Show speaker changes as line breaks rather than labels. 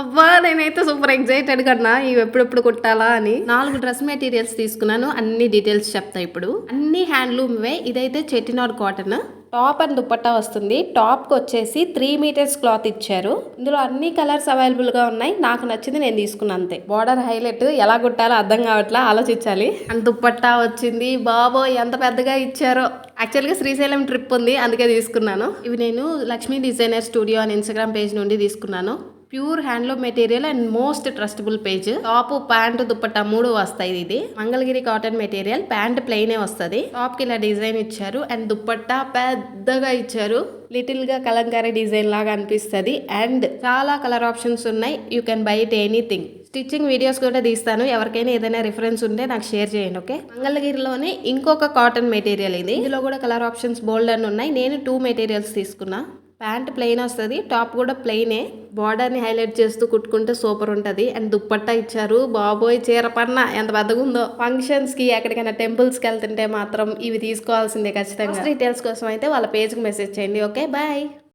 అబ్బా! నేనైతే super excited కన్నా ఇవి ఎప్పుడెప్పుడు కుట్టాలా అని. 4 డ్రెస్ మెటీరియల్స్ తీసుకున్నాను. అన్ని డీటెయిల్స్ చెప్తా ఇప్పుడు. అన్ని హ్యాండ్లూమ్‌వే. ఇదైతే Chettinad cotton. Top and dupatta వస్తుంది. టాప్‌కి వచ్చేసి 3 మీటర్స్ క్లాత్ ఇచ్చారు. ఇందులో అన్ని కలర్స్ అవైలబుల్‌గా ఉన్నాయి. నాకు నచ్చింది నేను తీసుకున్నా అంతే. బోర్డర్ హైలైట్ ఎలా కుట్టాలో అర్థం కావట్లా, ఆలోచించాలి. అండ్ దుపట్టా వచ్చింది. బాబోయ్! ఎంత పెద్దగా ఇచ్చారో. యాక్చువల్‌గా శ్రీశైలం ట్రిప్ ఉంది, అందుకే తీసుకున్నాను. ఇవి నేను లక్ష్మీ డిజైనర్ స్టూడియో అని ఇన్‌స్టాగ్రామ్ పేజ్ నుండి తీసుకున్నాను. Pure handloom material and most trustable page. Top, pant, dupatta 3 వస్తాయి. ఇది మంగళగిరి కాటన్ మెటీరియల్. ప్యాంట్ ప్లెయినే వస్తుంది. టాప్ కి ఇలా డిజైన్ ఇచ్చారు అండ్ దుపట్టా పెద్దగా ఇచ్చారు. లిటిల్ గా కలంకారీ డిజైన్ లాగా అనిపిస్తుంది. అండ్ చాలా కలర్ ఆప్షన్స్ ఉన్నాయి. You can buy it anything. Stitching videos కూడా తీస్తాను. ఎవరికైనా ఏదైనా రిఫరెన్స్ ఉంటే నాకు షేర్ చేయండి. ఓకే. మంగళగిరిలోనే ఇంకొక కాటన్ మెటీరియల్ ఇది. ఇందులో కూడా కలర్ ఆప్షన్స్ బోల్డ్ అని ఉన్నాయి. నేను 2 మెటీరియల్స్ తీసుకున్నా. ప్యాంట్ ప్లెయిన్ వస్తుంది. టాప్ కూడా ప్లెయినే. బార్డర్ని హైలైట్ చేస్తూ కుట్టుకుంటే సూపర్ ఉంటుంది. అండ్ దుప్పట్టా ఇచ్చారు. బాబోయ్! చీర పన్న ఎంత పెద్దగా ఉందో. ఫంక్షన్స్కి ఎక్కడికైనా టెంపుల్స్కి వెళ్తుంటే మాత్రం ఇవి తీసుకోవాల్సిందే ఖచ్చితంగా. డీటెయిల్స్ కోసం అయితే వాళ్ళ పేజ్కి మెసేజ్ చేయండి. Okay, bye.